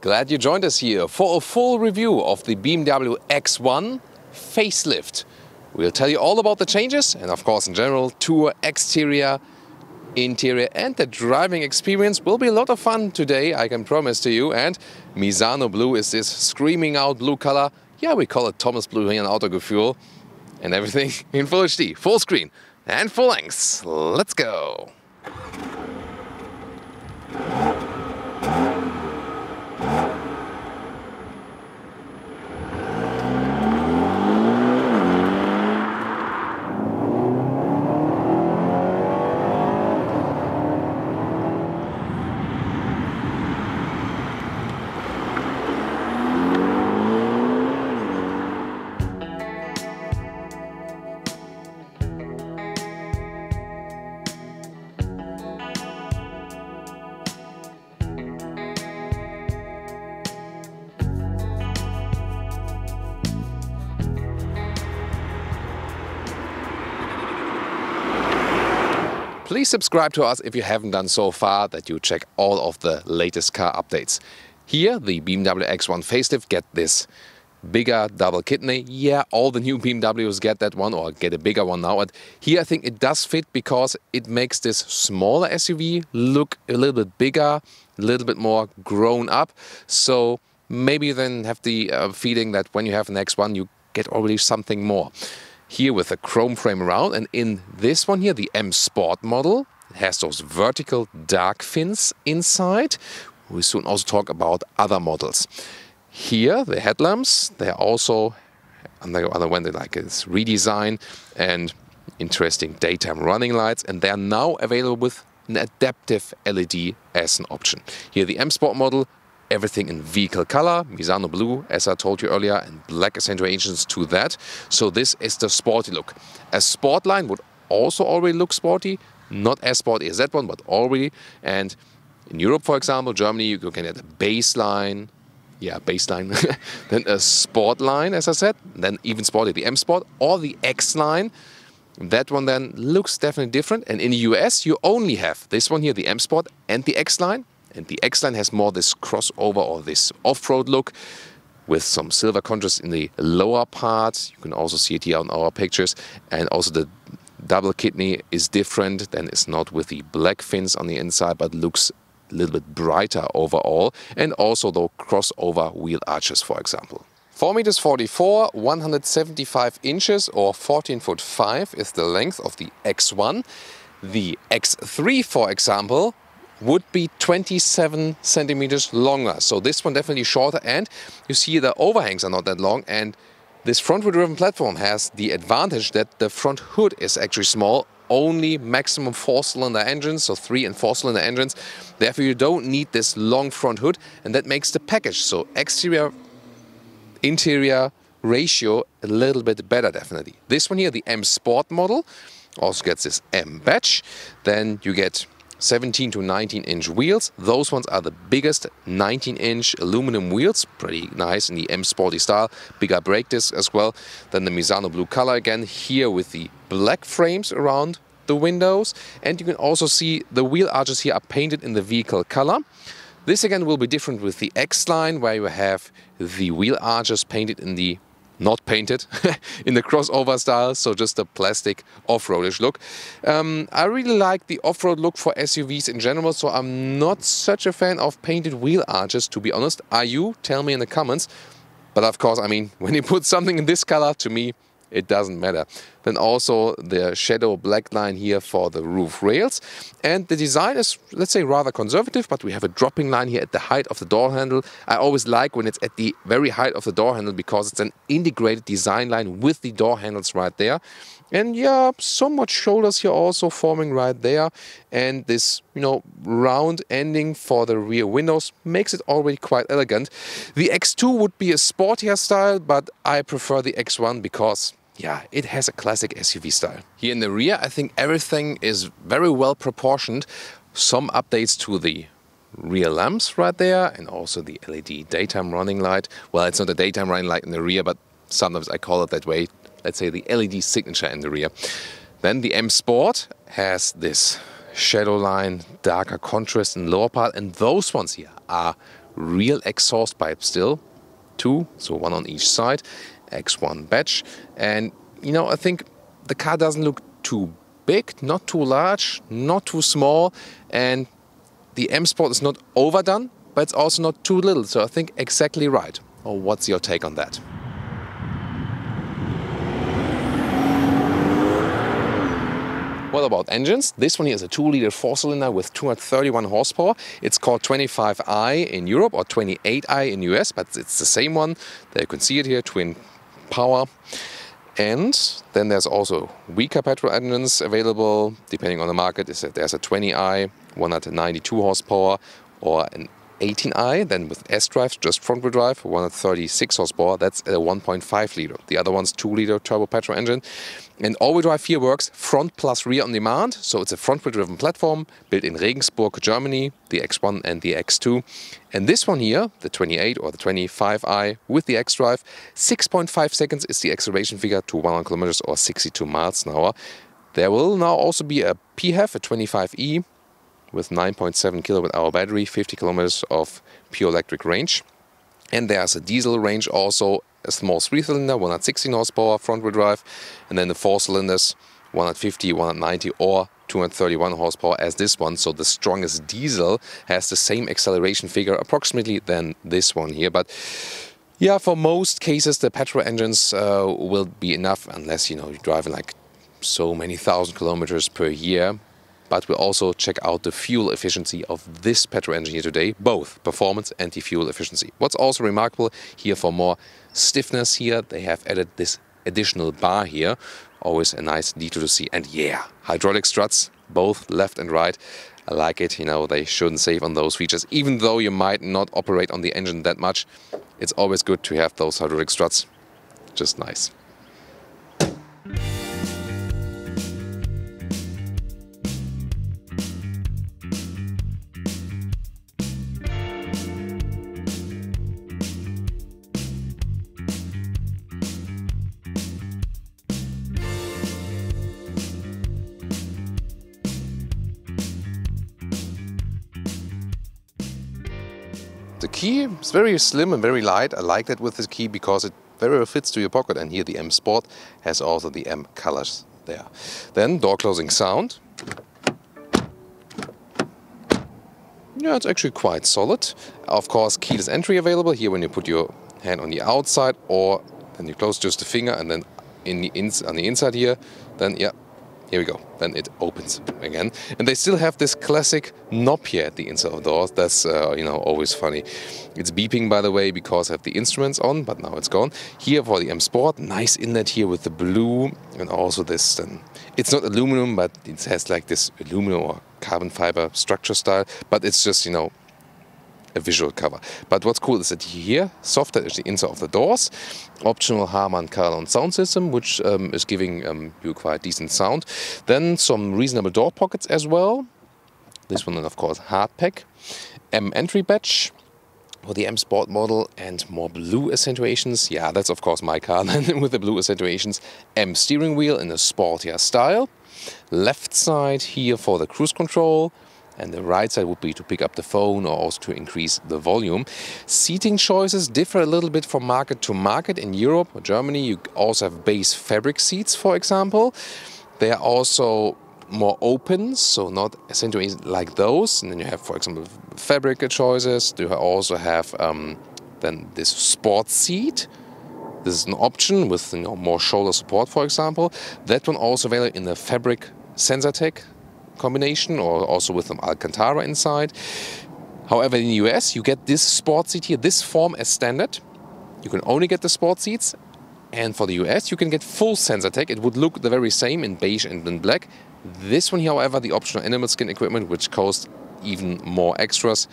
Glad you joined us here for a full review of the BMW X1 facelift. We'll tell you all about the changes and of course in general tour exterior, interior and the driving experience will be a lot of fun today, I can promise to you. And Misano Blue is this screaming out blue color. Yeah, we call it Thomas Blue here in Autogefühl. And everything in full HD, full screen and full length. Let's go! Please subscribe to us if you haven't done so far, that you check all of the latest car updates. Here, the BMW X1 facelift get this bigger double kidney. Yeah, all the new BMWs get that one or get a bigger one now. And here I think it does fit because it makes this smaller SUV look a little bit bigger, a little bit more grown up. So maybe you then have the feeling that when you have an X1 you get already something more. Here with a chrome frame around, and in this one here, the M Sport model, it has those vertical dark fins inside. We'll soon also talk about other models. Here, the headlamps, they're also underwent like this redesign and interesting daytime running lights, and they're now available with an adaptive LED as an option. Here, the M Sport model, everything in vehicle color, Misano Blue, as I told you earlier, and black accentuations to that. So this is the sporty look. A sport line would also already look sporty, not as sporty as that one, but already. And in Europe, for example, Germany, you can get a baseline, then a sport line, as I said, then even sporty, the M Sport or the X line. That one then looks definitely different. And in the US, you only have this one here, the M Sport and the X line. And the X-Line has more this crossover or this off-road look with some silver contrast in the lower part. You can also see it here on our pictures. And also the double kidney is different. Then it's not with the black fins on the inside, but looks a little bit brighter overall. And also the crossover wheel arches, for example. 4,44 meters, 175 inches or 14'5" is the length of the X1. The X3, for example, would be 27 centimeters longer. So this one definitely shorter, and you see the overhangs are not that long, and this front-wheel driven platform has the advantage that the front hood is actually small, only maximum 4-cylinder engines, so 3 and 4-cylinder engines. Therefore you don't need this long front hood, and that makes the package, so exterior interior ratio, a little bit better definitely. This one here, the M Sport model, also gets this M badge. Then you get 17 to 19 inch wheels. Those ones are the biggest 19 inch aluminum wheels, pretty nice in the M Sporty style. Bigger brake disc as well. Then the Misano Blue color again, here with the black frames around the windows. And you can also see the wheel arches here are painted in the vehicle color. This again will be different with the X line, where you have the wheel arches painted in the not painted, in the crossover style, so just a plastic off-roadish look. I really like the off-road look for SUVs in general, so I'm not such a fan of painted wheel arches, to be honest. Are you? Tell me in the comments. But of course, I mean, when you put something in this color, to me, it doesn't matter. Then also the shadow black line here for the roof rails. And the design is, let's say, rather conservative, but we have a dropping line here at the height of the door handle. I always like when it's at the very height of the door handle because it's an integrated design line with the door handles right there. And yeah, somewhat shoulders here also forming right there. And this, round ending for the rear windows makes it already quite elegant. The X2 would be a sportier style, but I prefer the X1 because, yeah, it has a classic SUV style. Here in the rear, I think everything is very well proportioned. Some updates to the rear lamps right there and also the LED daytime running light. Well, it's not a daytime running light in the rear, but sometimes I call it that way. Let's say the LED signature in the rear. Then the M Sport has this shadow line, darker contrast in the lower part, and those ones here are real exhaust pipes still. 2, so 1 on each side, X1 badge. And you know, I think the car doesn't look too big, not too large, not too small, and the M Sport is not overdone, but it's also not too little, so I think exactly right. Or what's your take on that? What about engines? This one here is a 2-liter 4-cylinder with 231 horsepower. It's called 25i in Europe or 28i in US, but it's the same one. There you can see it here, twin power. And then there's also weaker petrol engines available, depending on the market. There's a 20i, 192 horsepower, or an 18i, then with S-drive, just front-wheel drive, 136 horsepower. That's a 1.5 liter. The other one's 2-liter turbo petrol engine. And all-wheel drive here works front plus rear on demand. So it's a front-wheel driven platform built in Regensburg, Germany, the X1 and the X2. And this one here, the 28 or the 25i with the X-drive, 6.5 seconds is the acceleration figure to 100 kilometers or 62 miles an hour. There will now also be a PHEV, a 25e, with 9.7 kilowatt-hour battery, 50 kilometers of pure electric range. And there's a diesel range also, a small 3-cylinder, 116 horsepower, front-wheel drive, and then the 4-cylinders, 150, 190 or 231 horsepower as this one. So the strongest diesel has the same acceleration figure approximately than this one here. But yeah, for most cases the petrol engines will be enough, unless you're driving like so many thousand kilometers per year. But we'll also check out the fuel efficiency of this petrol engine here today, both performance and the fuel efficiency. What's also remarkable here, for more stiffness here, they have added this additional bar here. Always a nice detail to see. And yeah, hydraulic struts, both left and right. I like it, they shouldn't save on those features. Even though you might not operate on the engine that much, it's always good to have those hydraulic struts. Just nice. The key is very slim and very light. I like that with this key because it very well fits to your pocket. And here the M Sport has also the M colors there. Then door closing sound. Yeah, it's actually quite solid. Of course, keyless entry available here when you put your hand on the outside, or then you close just the finger and then on the inside here, then yeah. Here we go, then it opens again. And they still have this classic knob here at the inside of the doors. That's, always funny. It's beeping, by the way, because I have the instruments on, but now it's gone. Here for the M Sport, nice inlet here with the blue, and also this, it's not aluminum, but it has like this aluminum or carbon fiber structure style, but it's just, a visual cover. But what's cool is that here, soft touch the inside of the doors, optional Harman Kardon sound system, which is giving you quite decent sound. Then some reasonable door pockets as well. This one, of course, hard pack. M entry badge for the M Sport model, and more blue accentuations. Yeah, that's of course my car then with the blue accentuations. M steering wheel in a sportier style. Left side here for the cruise control. And the right side would be to pick up the phone or also to increase the volume. Seating choices differ a little bit from market to market. In Europe or Germany, you also have base fabric seats, for example. They are also more open, so not accentuated like those. And then you have, for example, fabric choices. You also have then this sport seat. This is an option with more shoulder support, for example. That one also available in the fabric Sensatec combination, or also with some Alcantara inside. However, in the US, you get this sport seat here, this form as standard. You can only get the sport seats. And for the US, you can get full Sensatec. It would look the very same in beige and in black. This one here, however, the optional animal skin equipment, which costs even more extras,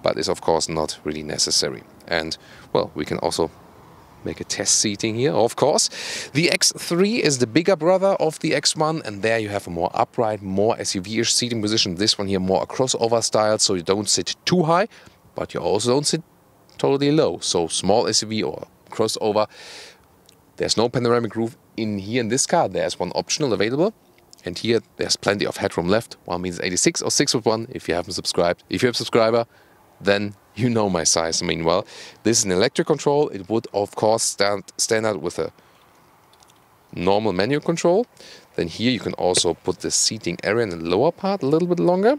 but is of course not really necessary. And well, we can also make a test seating here, of course. The X3 is the bigger brother of the X1, and there you have a more upright, more SUV-ish seating position. This one here more a crossover style, so you don't sit too high, but you also don't sit totally low. So small SUV or crossover. There's no panoramic roof in here in this car. There's one optional available. And here there's plenty of headroom left. 1.86 or 6'1" if you haven't subscribed. If you're a subscriber, then You know my size, meanwhile. This is an electric control. It would, of course, stand out with a normal manual control. Then here you can also put the seating area in the lower part a little bit longer.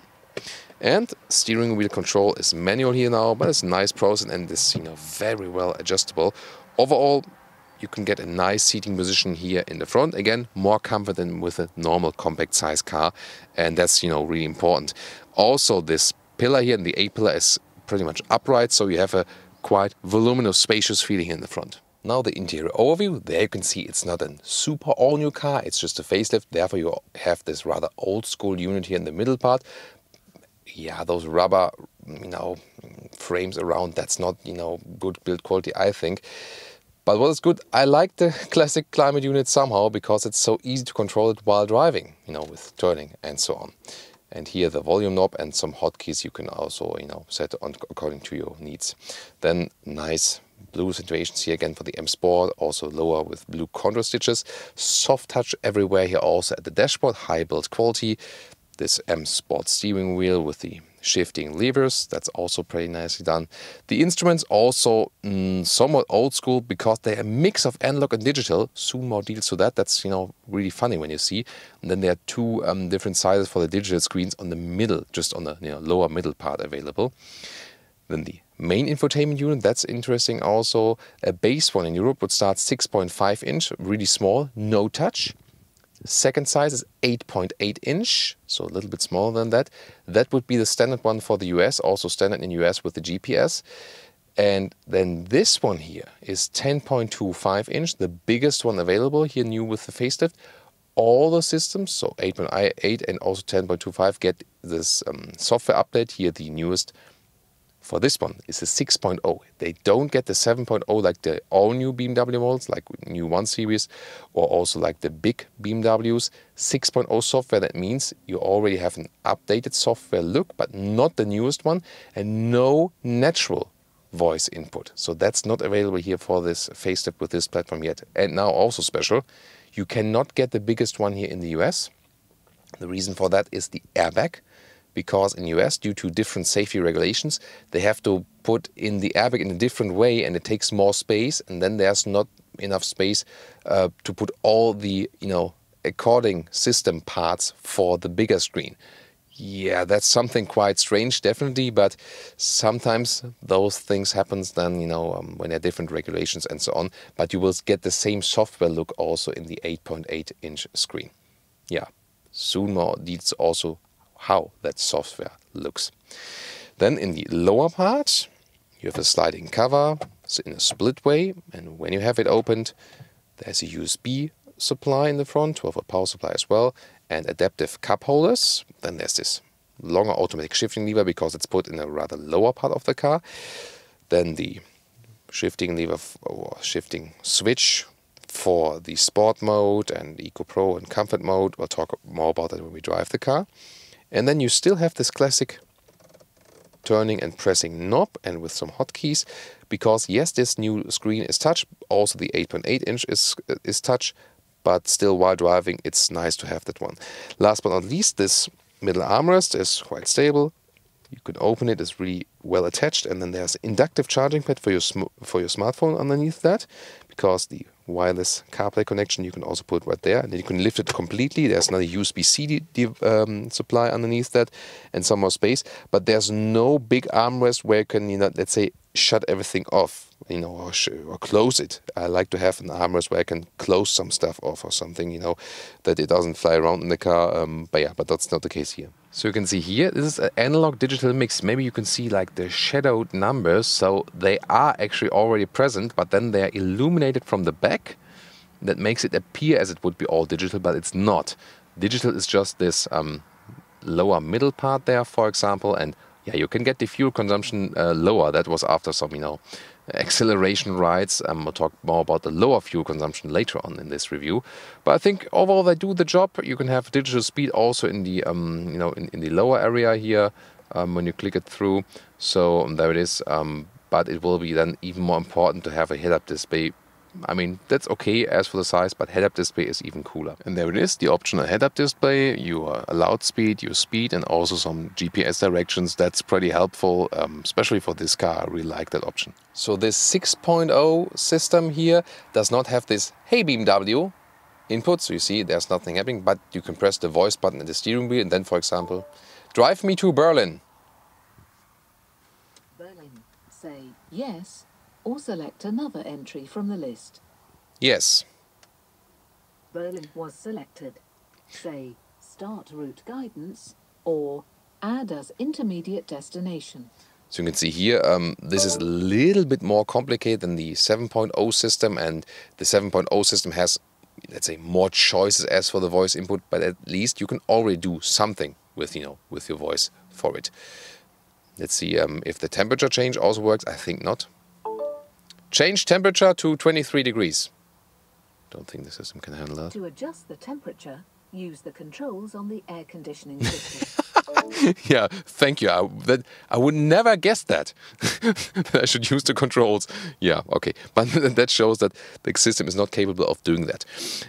And steering wheel control is manual here now, but it's a nice process and is, very well adjustable. Overall, you can get a nice seating position here in the front. Again, more comfort than with a normal compact size car, and that's, really important. Also, this pillar here, the A-pillar, is pretty much upright, so you have a quite voluminous, spacious feeling in the front. Now the interior overview. There you can see it's not a super all-new car, it's just a facelift. Therefore, you have this rather old-school unit here in the middle part. Yeah, those rubber, frames around, that's not, good build quality, I think. But what is good, I like the classic climate unit somehow because it's so easy to control it while driving, with turning and so on. And here the volume knob and some hotkeys you can also, set on according to your needs. Then nice blue situations here again for the M Sport, also lower with blue contour stitches. Soft touch everywhere here also at the dashboard, high build quality. This M Sport steering wheel with the shifting levers, that's also pretty nicely done. The instruments also somewhat old school because they're a mix of analog and digital. Soon more details to that. That's really funny when you see. And then there are two different sizes for the digital screens on the middle, just on the lower middle part available. Then the main infotainment unit, that's interesting also. A base one in Europe would start 6.5 inch, really small, no touch. Second size is 8.8 inch, so a little bit smaller than that. That would be the standard one for the US, also standard in US with the GPS. And then this one here is 10.25 inch, the biggest one available here, new with the facelift. All the systems, so 8.8 and also 10.25, get this software update here, the newest. For this one is a 6.0. They don't get the 7.0 like the all-new BMW models, like new 1 Series, or also like the big BMWs. 6.0 software, that means you already have an updated software look, but not the newest one, and no natural voice input. So that's not available here for this facelift with this platform yet. And now also special, you cannot get the biggest one here in the US. The reason for that is the airbag. Because in US, due to different safety regulations, they have to put in the airbag in a different way and it takes more space, and then there's not enough space to put all the, according system parts for the bigger screen. Yeah, that's something quite strange, definitely, but sometimes those things happen then, when there are different regulations and so on, but you will get the same software look also in the 8.8 inch screen. Yeah, soon more details also how that software looks. Then in the lower part, you have a sliding cover in a split way, and when you have it opened, there's a USB supply in the front, to have a power supply as well, and adaptive cup holders. Then there's this longer automatic shifting lever because it's put in a rather lower part of the car. Then the shifting lever or shifting switch for the Sport mode and Ecopro and Comfort mode. We'll talk more about that when we drive the car. And then you still have this classic turning and pressing knob and with some hotkeys, because yes, this new screen is touch, also the 8.8 inch is touch, but still while driving it's nice to have that one. Last but not least, this middle armrest is quite stable. You can open it, it's really well attached, and then there's inductive charging pad for your smartphone underneath that, because the wireless Carplay connection you can also put right there, and then you can lift it completely. There's another USB-C supply underneath that and some more space, but there's no big armrest where you can, let's say, shut everything off, or close it. I like to have an armrest where I can close some stuff off or something, that it doesn't fly around in the car. But that's not the case here. So you can see here, this is an analog digital mix. Maybe you can see like the shadowed numbers. So they are actually already present, but then they're illuminated from the back. That makes it appear as it would be all digital, but it's not. Digital is just this lower middle part there, for example, and yeah, you can get the fuel consumption lower. That was after some, acceleration rides. We'll talk more about the lower fuel consumption later on in this review. But I think overall they do the job. You can have digital speed also in the, in the lower area here when you click it through. So there it is. But it will be then even more important to have a head-up display I mean, that's okay as for the size, but head-up display is even cooler. And there it is, the optional head-up display, your allowed speed, your speed, and also some GPS directions. That's pretty helpful, especially for this car. I really like that option. So this 6.0 system here does not have this "Hey BMW" input. So you see there's nothing happening, but you can press the voice button at the steering wheel and then, for example, drive me to Berlin. Berlin. Say yes, or select another entry from the list. Yes. Berlin was selected. Say start route guidance or add as intermediate destination. So you can see here, this is a little bit more complicated than the 7.0 system, and the 7.0 system has, let's say, more choices as for the voice input, but at least you can already do something with, with your voice for it. Let's see if the temperature change also works. I think not. Change temperature to 23 degrees. Don't think the system can handle that. To adjust the temperature, use the controls on the air conditioning system. Yeah, thank you. I would never guess that. That I should use the controls. Yeah, okay. But that shows that the system is not capable of doing that.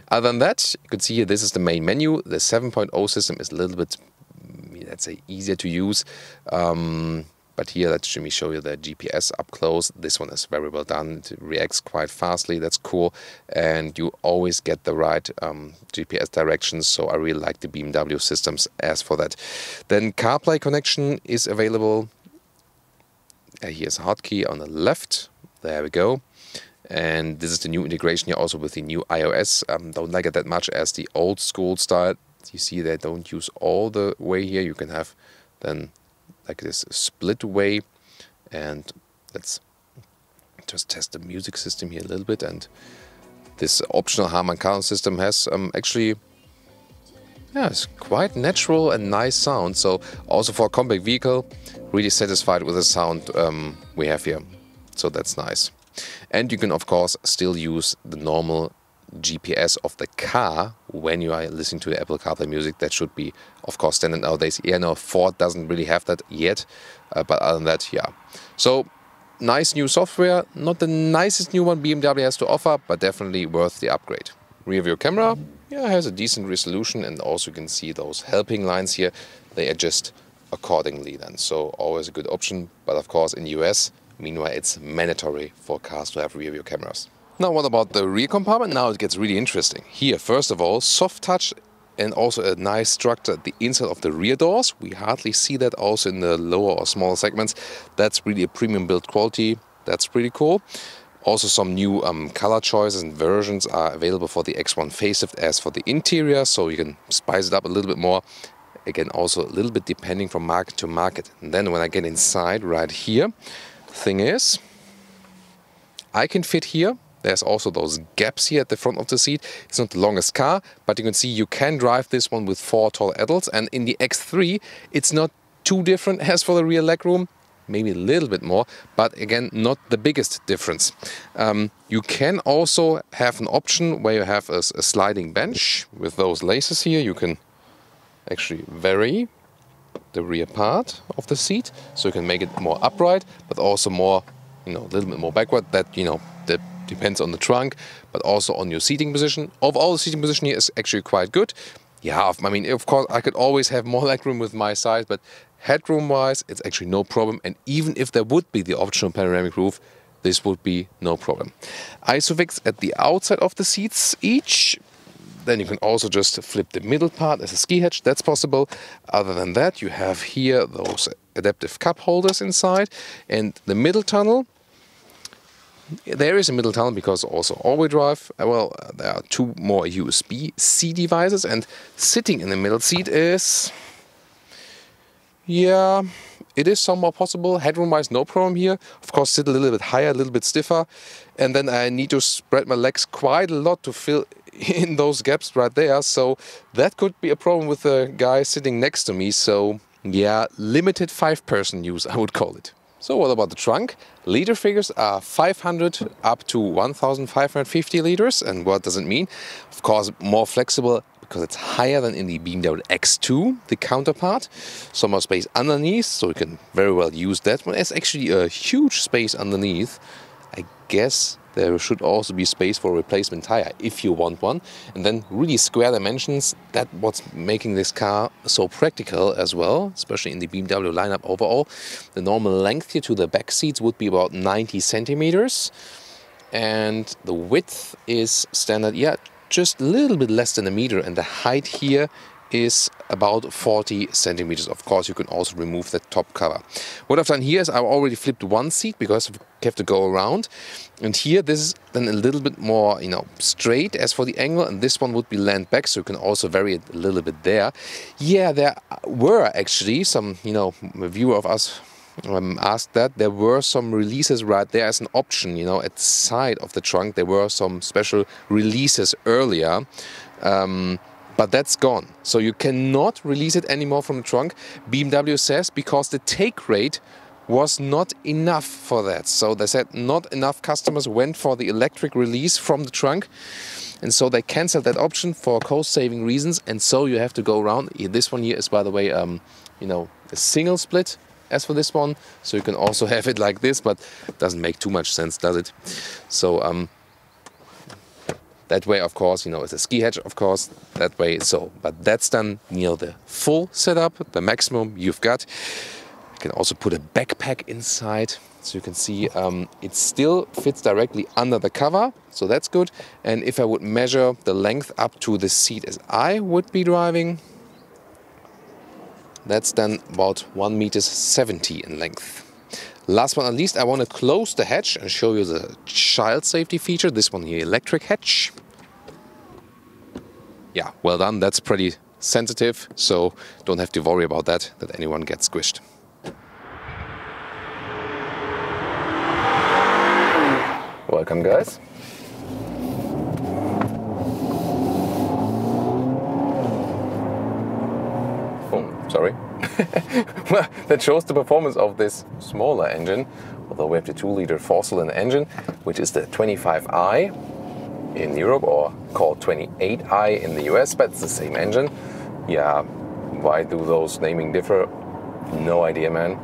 Other than that, you can see here, this is the main menu. The 7.0 system is a little bit, let's say, easier to use. But here, let me show you the GPS up close. This one is very well done. It reacts quite fastly. That's cool. And you always get the right GPS directions. So I really like the BMW systems as for that. Then Carplay Connection is available. Here's a hotkey on the left. There we go. And this is the new integration here also with the new iOS. Don't like it that much as the old school style. You see they don't use all the way here. You can have then like this split way, and let's just test the music system here a little bit. And this optional Harman Kardon system has actually, yeah, it's quite natural and nice sound. So also for a compact vehicle, really satisfied with the sound we have here. So that's nice. And you can of course still use the normal GPS of the car when you are listening to the Apple CarPlay music. That should be, of course, standard nowadays. Yeah, no, Ford doesn't really have that yet, but other than that, yeah. So, nice new software. Not the nicest new one BMW has to offer, but definitely worth the upgrade. Rear view camera, yeah, has a decent resolution, and also you can see those helping lines here. They adjust accordingly then, so always a good option. But of course, in the US, meanwhile, it's mandatory for cars to have rear view cameras. Now, what about the rear compartment? Now it gets really interesting. Here, first of all, soft touch and also a nice structure at the inside of the rear doors. We hardly see that also in the lower or smaller segments. That's really a premium build quality. That's pretty cool. Also, some new color choices and versions are available for the X1 facelift as for the interior, so you can spice it up a little bit more. Again, also a little bit depending from market to market. And then when I get inside right here, the thing is, I can fit here. There's also those gaps here at the front of the seat. It's not the longest car, but you can see you can drive this one with 4 tall adults. And in the X3, it's not too different as for the rear legroom. Maybe a little bit more, but again, not the biggest difference. You can also have an option where you have a sliding bench with those laces here. You can actually vary the rear part of the seat, so you can make it more upright, but also more, a little bit more backward. That, that depends on the trunk, but also on your seating position. Overall, the seating position here is actually quite good. Yeah, I mean, of course, I could always have more legroom with my size, but headroom-wise, it's actually no problem. And even if there would be the optional panoramic roof, this would be no problem. Isofix at the outside of the seats each. Then you can also just flip the middle part as a ski hatch. That's possible. Other than that, you have here those adaptive cup holders inside. And the middle tunnel, there is a middle tunnel because also all-wheel drive. Well, there are 2 more USB-C devices, and sitting in the middle seat is, yeah, it is somewhat possible. Headroom-wise, no problem here. Of course, sit a little bit higher, a little bit stiffer, and then I need to spread my legs quite a lot to fill in those gaps right there. So that could be a problem with the guy sitting next to me. So yeah, limited 5-person use, I would call it. So what about the trunk? Liter figures are 500 up to 1,550 liters. And what does it mean? Of course, more flexible because it's higher than in the BMW X2, the counterpart. Some more space underneath, so you can very well use that one. It's actually a huge space underneath. I guess there should also be space for a replacement tire if you want one. And then really square dimensions, that's what's making this car so practical as well, especially in the BMW lineup overall. The normal length here to the back seats would be about 90 centimeters. And the width is standard, yeah, just a little bit less than a meter. And the height here is about 40 centimeters. Of course, you can also remove the top cover. What I've done here is I've already flipped one seat because you have to go around. And here, this is then a little bit more, straight as for the angle. And this one would be land back, so you can also vary it a little bit there. Yeah, there were actually some, a viewer of us asked that. There were some releases right there as an option, at the side of the trunk. There were some special releases earlier. But that's gone. So you cannot release it anymore from the trunk. BMW says because the take rate was not enough for that. So they said not enough customers went for the electric release from the trunk. And so they canceled that option for cost-saving reasons. And so you have to go around. This one here is, by the way, a single split as for this one. So you can also have it like this, but it doesn't make too much sense, does it? So that way, of course, it's a ski hatch, of course, that way. So, but that's done, the full setup, the maximum you've got. You can also put a backpack inside. So you can see it still fits directly under the cover. So that's good. And if I would measure the length up to the seat as I would be driving, that's then about 1.70 meters in length. Last but not least, I want to close the hatch and show you the child safety feature. This one here, electric hatch. Yeah, well done. That's pretty sensitive, so don't have to worry about that anyone gets squished. Welcome, guys. Oh, sorry. Well, that shows the performance of this smaller engine, although we have the 2-liter 4-cylinder engine, which is the 25i in Europe, or called 28i in the US, but it's the same engine. Yeah, why do those naming differ? No idea, man.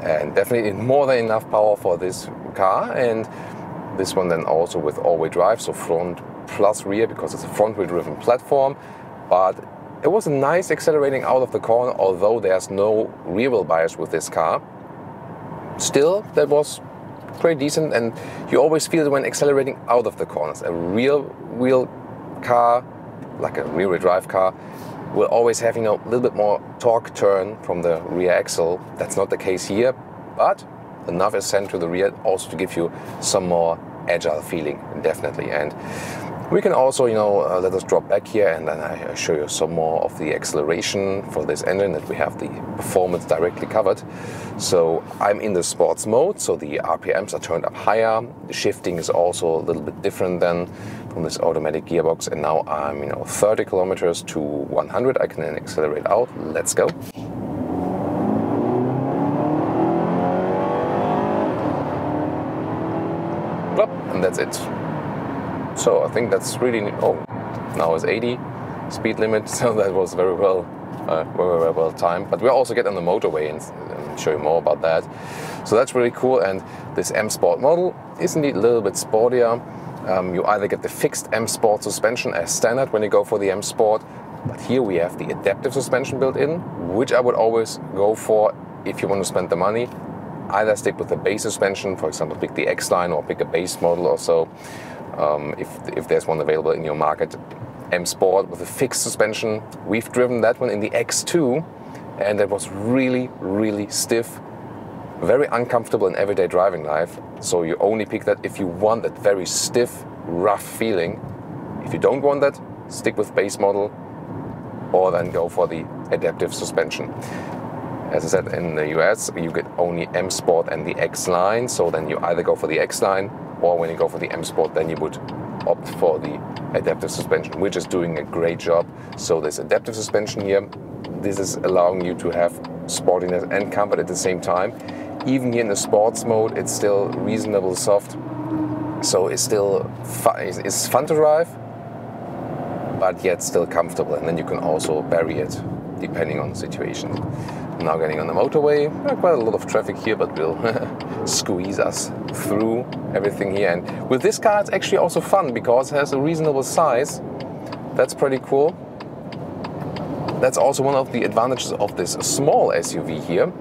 And definitely more than enough power for this car, and this one then also with all-wheel drive, so front plus rear, because it's a front-wheel driven platform. But it was a nice accelerating out of the corner, although there's no rear-wheel bias with this car. Still, that was pretty decent, and you always feel it when accelerating out of the corners. A rear-wheel car, like a rear-wheel drive car, will always have a little bit more torque turn from the rear axle. That's not the case here, but enough is sent to the rear also to give you some more agile feeling, definitely. And we can also, let us drop back here, and then I show you some more of the acceleration for this engine, that we have the performance directly covered. So I'm in the sports mode, so the RPMs are turned up higher. The shifting is also a little bit different than from this automatic gearbox. And now I'm, 30 kilometers to 100. I can then accelerate out. Let's go. Plop, and that's it. So I think that's really, now it's 80 speed limit, so that was very well timed. But we'll also get on the motorway and show you more about that. So that's really cool, and this M Sport model is indeed a little bit sportier. You either get the fixed M Sport suspension as standard when you go for the M Sport, but here we have the adaptive suspension built in, which I would always go for if you want to spend the money. Either stick with the base suspension, for example, pick the X-Line or pick a base model or so. If there's one available in your market, M Sport with a fixed suspension. We've driven that one in the X2, and it was really, really stiff, very uncomfortable in everyday driving life. So you only pick that if you want that very stiff, rough feeling. If you don't want that, stick with base model, or then go for the adaptive suspension. As I said, in the US, you get only M Sport and the X-Line, so then you either go for the X-Line, or when you go for the M Sport, then you would opt for the adaptive suspension, which is doing a great job. So this adaptive suspension here, this is allowing you to have sportiness and comfort at the same time. Even here in the sports mode, it's still reasonably soft, so it's still it's fun to drive, but yet still comfortable. And then you can also vary it depending on the situation. Now getting on the motorway, quite a lot of traffic here, but we'll squeeze us through everything here. And with this car, it's actually also fun because it has a reasonable size. That's pretty cool. That's also one of the advantages of this small SUV here.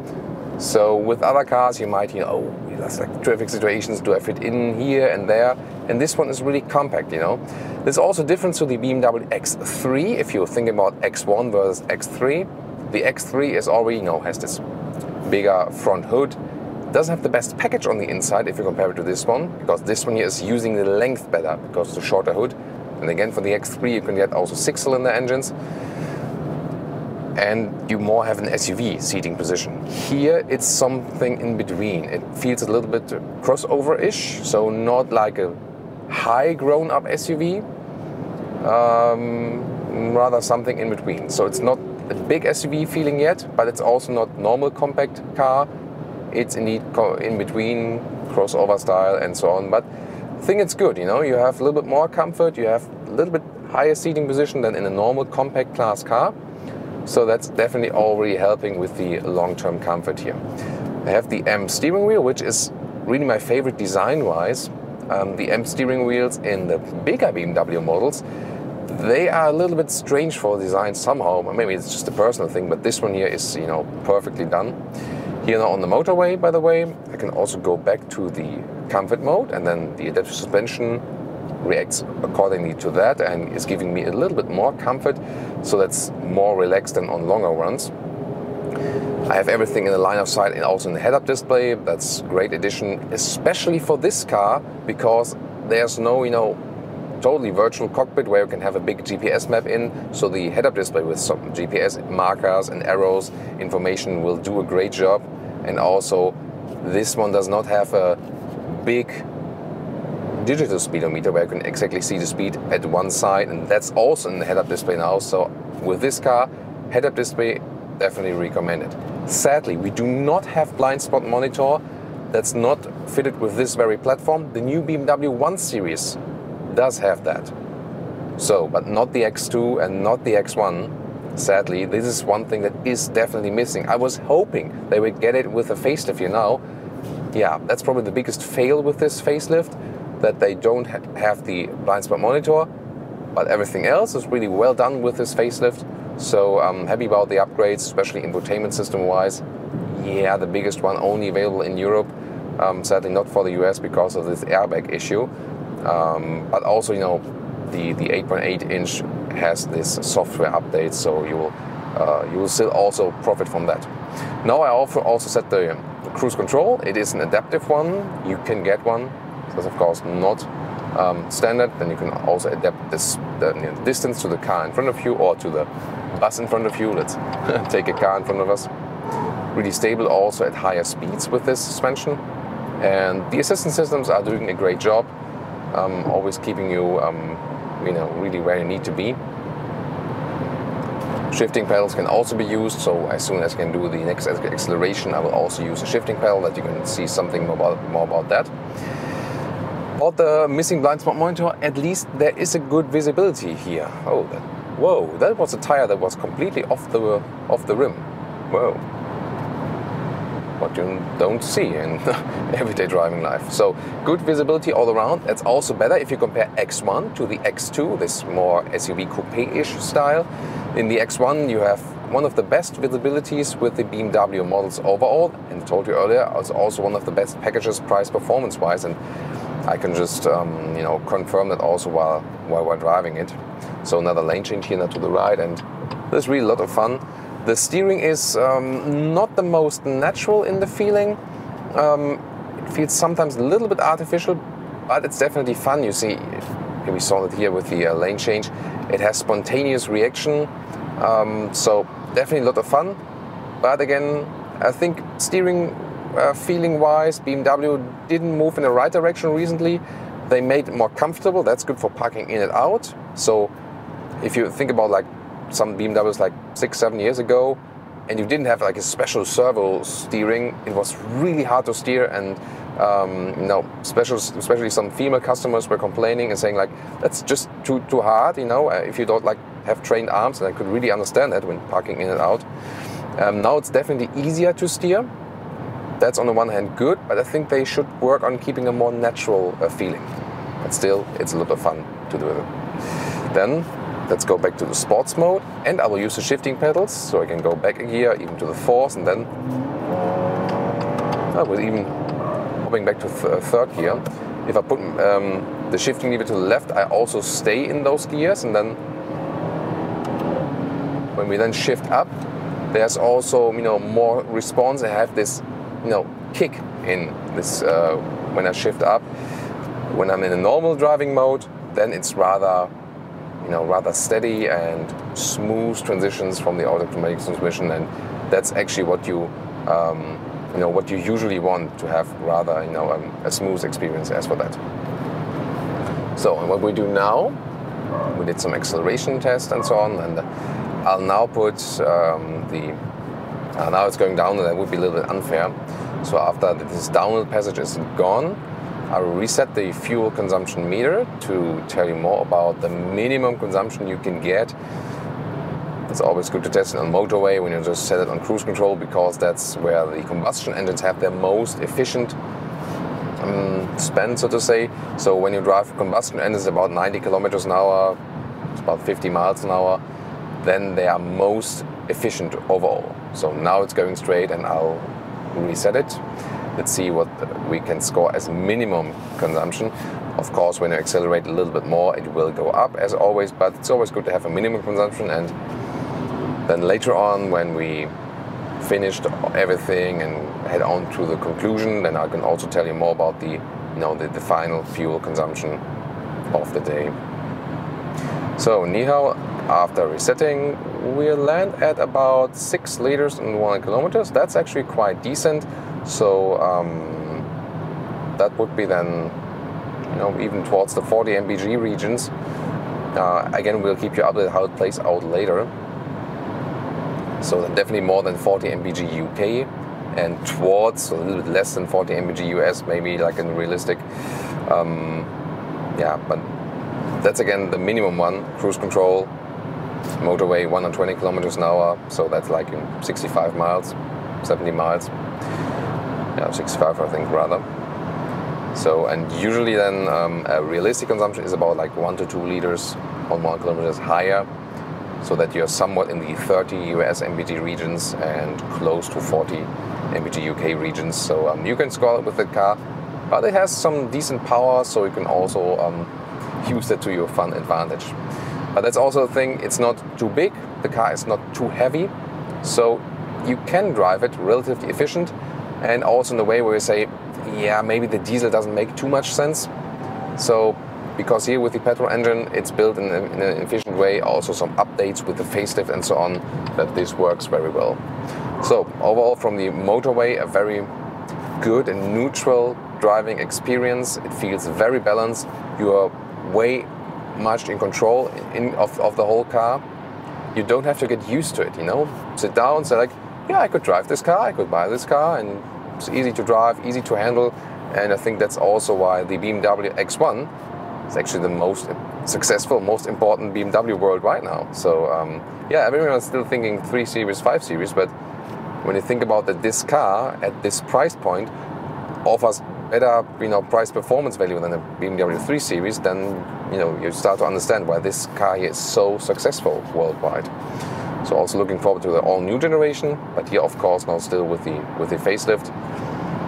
So with other cars, you might, that's like traffic situations, do I fit in here and there? And this one is really compact, There's also a difference to the BMW X3. If you're thinking about X1 versus X3, the X3 is already, has this bigger front hood. Doesn't have the best package on the inside if you compare it to this one, because this one here is using the length better because of the shorter hood. And again, for the X3, you can get also 6-cylinder engines. And you more have an SUV seating position. Here, it's something in between. It feels a little bit crossover-ish, so not like a high grown-up SUV, rather something in between. So it's not a big SUV feeling yet, but it's also not normal compact car. It's indeed in between, crossover style and so on. But I think it's good, you have a little bit more comfort, you have a little bit higher seating position than in a normal compact class car. So that's definitely already helping with the long-term comfort here. I have the M steering wheel, which is really my favorite design-wise. The M steering wheels in the bigger BMW models, they are a little bit strange for design somehow. Maybe it's just a personal thing, but this one here is, perfectly done. Here now on the motorway, by the way, I can also go back to the comfort mode, and then the adaptive suspension reacts accordingly to that and is giving me a little bit more comfort, so that's more relaxed than on longer runs. I have everything in the line of sight and also in the head-up display. That's a great addition, especially for this car, because there's no, totally virtual cockpit where you can have a big GPS map in. So the head-up display with some GPS markers and arrows information will do a great job. And also, this one does not have a big digital speedometer where you can exactly see the speed at one side, and that's also in the head-up display now. So with this car, head-up display definitely recommended. Sadly, we do not have blind spot monitor. That's not fitted with this very platform. The new BMW 1 Series does have that. So, but not the X2 and not the X1. Sadly, this is one thing that is definitely missing. I was hoping they would get it with a facelift here now. Yeah, that's probably the biggest fail with this facelift, that they don't have the blind spot monitor, but everything else is really well done with this facelift. So I'm happy about the upgrades, especially infotainment system wise. Yeah, the biggest one only available in Europe, sadly not for the US because of this airbag issue. But also, the 8.8 inch has this software update, so you will still also profit from that. Now I also set the cruise control. It is an adaptive one. You can get one. That's of course not standard. Then you can also adapt the distance to the car in front of you or to the bus in front of you. Let's take a car in front of us. Really stable also at higher speeds with this suspension. And the assistance systems are doing a great job, always keeping you, really where you need to be. Shifting pedals can also be used, so as soon as I can do the next acceleration, I will also use a shifting pedal, that you can see something more about that. About the missing blind spot monitor, at least there is a good visibility here. Whoa, that was a tire that was completely off the rim. Whoa. What you don't see in everyday driving life. So good visibility all around. That's also better if you compare X1 to the X2, this more SUV coupe-ish style. In the X1 you have one of the best visibilities with the BMW models overall, and I told you earlier, it's also one of the best packages price performance wise, and I can just confirm that also while we're driving it. So another lane change here now to the right, and there's really a lot of fun. The steering is not the most natural in the feeling. It feels sometimes a little bit artificial, but it's definitely fun. You see, we saw it here with the lane change. It has spontaneous reaction, so definitely a lot of fun. But again, I think steering feeling-wise, BMW didn't move in the right direction recently. They made it more comfortable. That's good for parking in and out. So if you think about like some BMWs like 6-7 years ago, and you didn't have like a special servo steering, it was really hard to steer, and especially some female customers were complaining and saying like, that's just too hard, if you don't like have trained arms, and I could really understand that when parking in and out. Now it's definitely easier to steer. that's on the one hand good, but I think they should work on keeping a more natural feeling. But still, it's a lot of fun to do with it. Then, let's go back to the sports mode, and I will use the shifting pedals, so I can go back a gear, even to the fourth, and then I was even hopping back to third gear. If I put the shifting lever to the left, I also stay in those gears, and then when we then shift up, there's also more response. I have this kick in this when I shift up. When I'm in a normal driving mode, then it's rather steady and smooth transitions from the automatic transmission, and that's actually what you what you usually want to have, rather a smooth experience as for that. So, and what we do now, we did some acceleration tests and so on, and I'll now put now it's going down, and that would be a little bit unfair. So after this downhill passage is gone, I will reset the fuel consumption meter to tell you more about the minimum consumption you can get. It's always good to test it on motorway when you just set it on cruise control, because that's where the combustion engines have their most efficient spend, so to say. So when you drive combustion engines about 90 kilometers an hour, it's about 50 miles an hour, then they are most efficient overall. So now it's going straight, and I'll reset it. Let's see what we can score as minimum consumption. Of course, when you accelerate a little bit more, it will go up as always, but it's always good to have a minimum consumption. And then later on, when we finished everything and head on to the conclusion, then I can also tell you more about the the final fuel consumption of the day. So anyhow, after resetting, we'll land at about 6 liters in 1 kilometers. That's actually quite decent. So that would be then, even towards the 40 mpg regions. Again, we'll keep you updated how it plays out later. So definitely more than 40 mpg UK, and towards a little bit less than 40 mpg US, maybe like in realistic. Yeah, but that's again the minimum one. Cruise control, motorway 120 kilometers an hour, so that's like 65 miles, 70 miles. Yeah, 65 I think rather. So, and usually then a realistic consumption is about like 1 to 2 liters on 1 kilometer higher, so that you're somewhat in the 30 US mpg regions and close to 40 mpg UK regions. So you can score it with the car, but it has some decent power, so you can also use that to your fun advantage. But that's also the thing, it's not too big, the car is not too heavy, so you can drive it relatively efficient, and also in a way where you say, yeah, maybe the diesel doesn't make too much sense. So, because here with the petrol engine, it's built in an efficient way, also some updates with the facelift and so on, that this works very well. So, overall from the motorway, a very good and neutral driving experience. It feels very balanced. You are way much in control of the whole car. You don't have to get used to it, Sit down, say like, yeah, I could drive this car, I could buy this car, and it's easy to drive, easy to handle. And I think that's also why the BMW X1 is actually the most successful, most important BMW world right now. So yeah, everyone's still thinking 3 Series, 5 Series, but when you think about that this car at this price point offers better price performance value than the BMW 3 Series, then you start to understand why this car is so successful worldwide. So also looking forward to the all-new generation, but here of course now still with the facelift.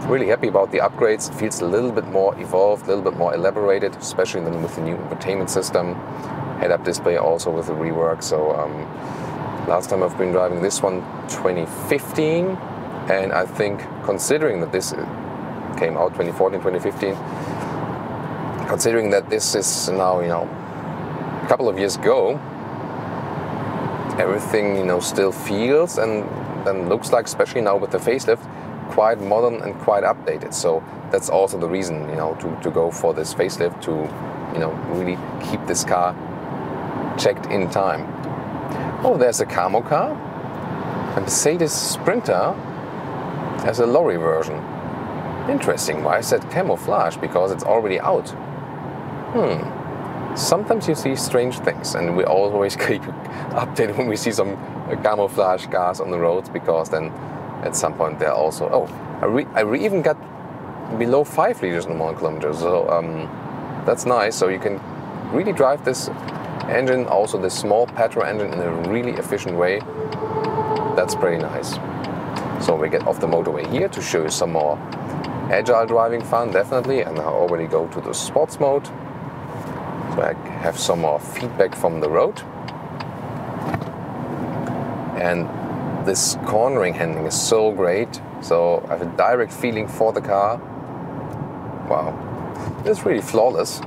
Really happy about the upgrades. It feels a little bit more evolved, a little bit more elaborated, especially then with the new infotainment system. Head-up display also with the rework. So last time I've been driving this one 2015, and I think considering that this came out 2014, 2015, considering that this is now a couple of years ago, everything still feels and then looks like, especially now with the facelift, quite modern and quite updated. So that's also the reason to go for this facelift, to really keep this car checked in time. Oh, there's a camo car. A Mercedes Sprinter has a lorry version. Interesting. Why I said camouflage? Because it's already out. Sometimes you see strange things, and we always keep updated when we see some camouflage cars on the roads, because then at some point they're also... Oh, I even got below 5 liters in 1 kilometer, so that's nice. So you can really drive this engine, also this small petrol engine, in a really efficient way. That's pretty nice. So we get off the motorway here to show you some more agile driving fun, definitely, and I already go to the sports mode. So I have some more feedback from the road. And this cornering handling is so great. So I have a direct feeling for the car. Wow, it's really flawless.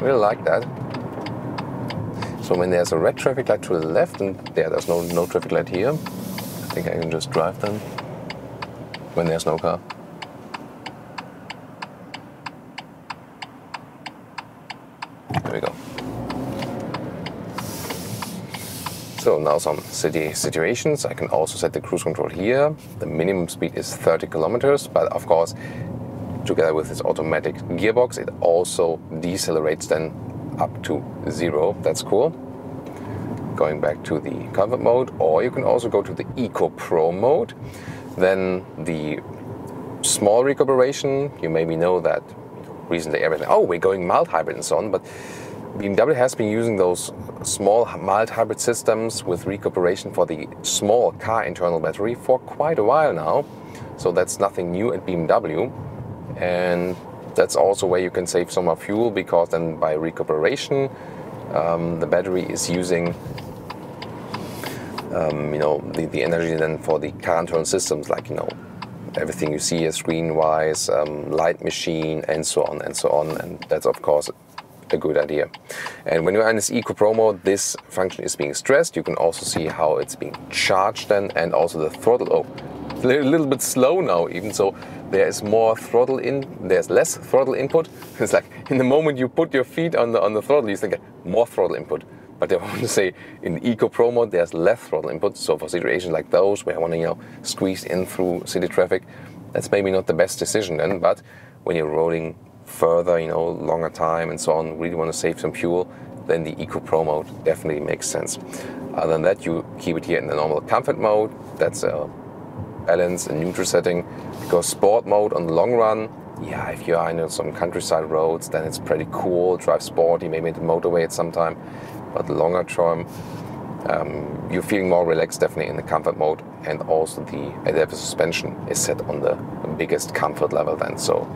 Really like that. So when there's a red traffic light to the left, and there's no traffic light here, I think I can just drive then when there's no car. There we go. So now some city situations. I can also set the cruise control here. The minimum speed is 30 kilometers, but of course, together with this automatic gearbox, it also decelerates then up to 0. That's cool. Going back to the comfort mode, or you can also go to the Ecopro mode. Then the small recuperation, you maybe know that recently everything, oh, we're going mild hybrid and so on, but BMW has been using those small mild hybrid systems with recuperation for the small car internal battery for quite a while now. So that's nothing new at BMW. And that's also where you can save some more fuel, because then by recuperation, the battery is using the energy then for the car internal systems, like everything you see here screen-wise, light machine, and so on and so on. And that's of course a good idea. And when you're in this Ecopro mode, this function is being stressed. You can also see how it's being charged then, and also the throttle. Oh, a little bit slow now even, so there is more throttle in, there's less throttle input. It's like in the moment you put your feet on the throttle, you think more throttle input. But I want to say in the Ecopro mode there's less throttle input. So for situations like those where I want to squeeze in through city traffic, that's maybe not the best decision then. But when you're rolling further, longer time and so on, really want to save some fuel, then the Ecopro mode definitely makes sense. Other than that, you keep it here in the normal comfort mode. That's a balance and neutral setting, because sport mode on the long run, yeah, if you are in some countryside roads, then it's pretty cool, drive sporty, maybe the motorway at some time, but longer term, you're feeling more relaxed definitely in the comfort mode. And also the adaptive suspension is set on the biggest comfort level then. So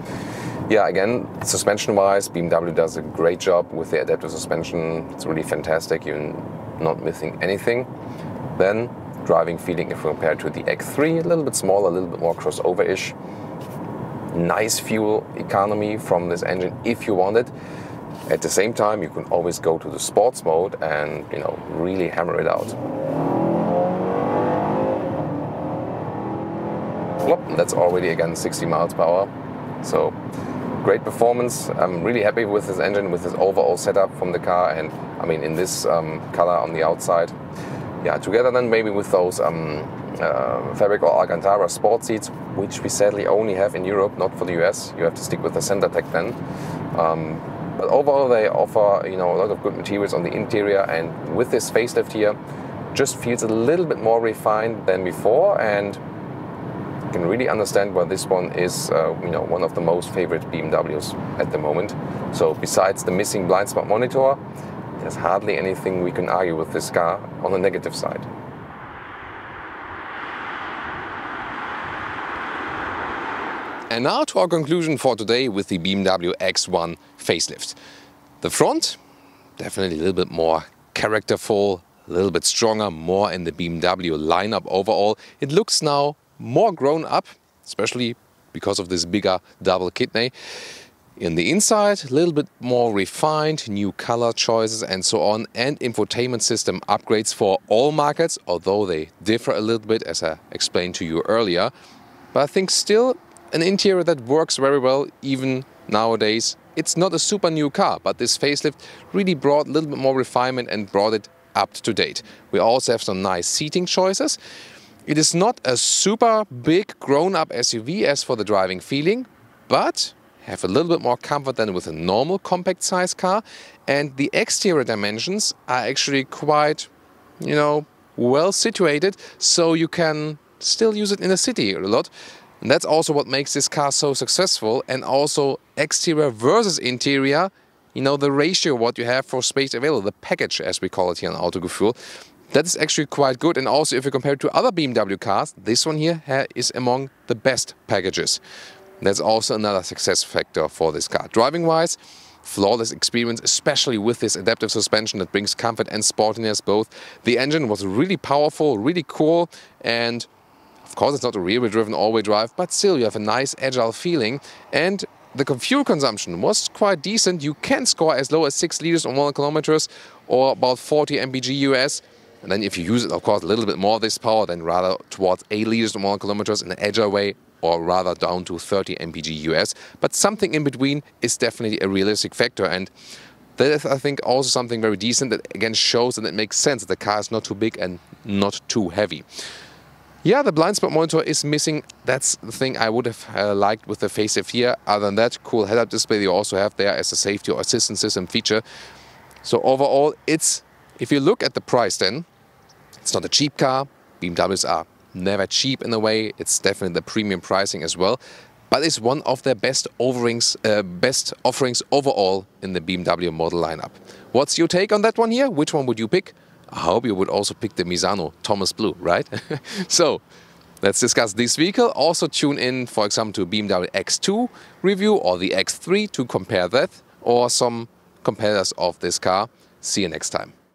yeah, again, suspension wise, BMW does a great job with the adaptive suspension. It's really fantastic, you're not missing anything. Then driving feeling, if we compare to the X3, a little bit smaller, a little bit more crossover-ish. Nice fuel economy from this engine if you want it. At the same time, you can always go to the sports mode and really hammer it out. Plop, that's already again 60 miles per hour. So great performance. I'm really happy with this engine, with this overall setup from the car, and I mean in this color on the outside. Yeah, together then maybe with those fabric or Alcantara sport seats, which we sadly only have in Europe, not for the US. You have to stick with the Centertech then. But overall they offer a lot of good materials on the interior, and with this facelift here, just feels a little bit more refined than before, and you can really understand why this one is one of the most favorite BMWs at the moment. So besides the missing blind spot monitor, there's hardly anything we can argue with this car on the negative side. And now to our conclusion for today with the BMW X1 facelift. The front, definitely a little bit more characterful, a little bit stronger, more in the BMW lineup overall. It looks now more grown up, especially because of this bigger double kidney. In the inside, a little bit more refined, new color choices and so on, and infotainment system upgrades for all markets, although they differ a little bit, as I explained to you earlier. But I think still an interior that works very well even nowadays. It's not a super new car, but this facelift really brought a little bit more refinement and brought it up to date. We also have some nice seating choices. It is not a super big grown-up SUV as for the driving feeling, but have a little bit more comfort than with a normal compact size car. And the exterior dimensions are actually quite, well situated, so you can still use it in the city a lot. And that's also what makes this car so successful. And also exterior versus interior, you know, the ratio what you have for space available, the package as we call it here on Autogefühl, that is actually quite good. And also if you compare it to other BMW cars, this one here is among the best packages. That's also another success factor for this car. Driving wise, flawless experience, especially with this adaptive suspension that brings comfort and sportiness both. The engine was really powerful, really cool, and of course it's not a rear-wheel driven all-wheel drive, but still you have a nice agile feeling. And the fuel consumption was quite decent. You can score as low as 6 liters on 100 kilometers or about 40 mpg US. And then if you use it, of course, a little bit more of this power, then rather towards 8 liters on 100 kilometers in an agile way, or rather down to 30 mpg US. But something in between is definitely a realistic factor. And that is, I think, also something very decent that again shows that it makes sense that the car is not too big and not too heavy. Yeah, the blind spot monitor is missing. That's the thing I would have liked with the facelift here. Other than that, cool head-up display you also have there as a safety or assistance system feature. So overall, it's, if you look at the price then, it's not a cheap car. BMWs are never cheap in a way. It's definitely the premium pricing as well. But it's one of their best offerings overall in the BMW model lineup. What's your take on that one here? Which one would you pick? I hope you would also pick the Misano Thomas Blue, right? So, let's discuss this vehicle. Also tune in, for example, to BMW X2 review or the X3 to compare that, or some competitors of this car. See you next time.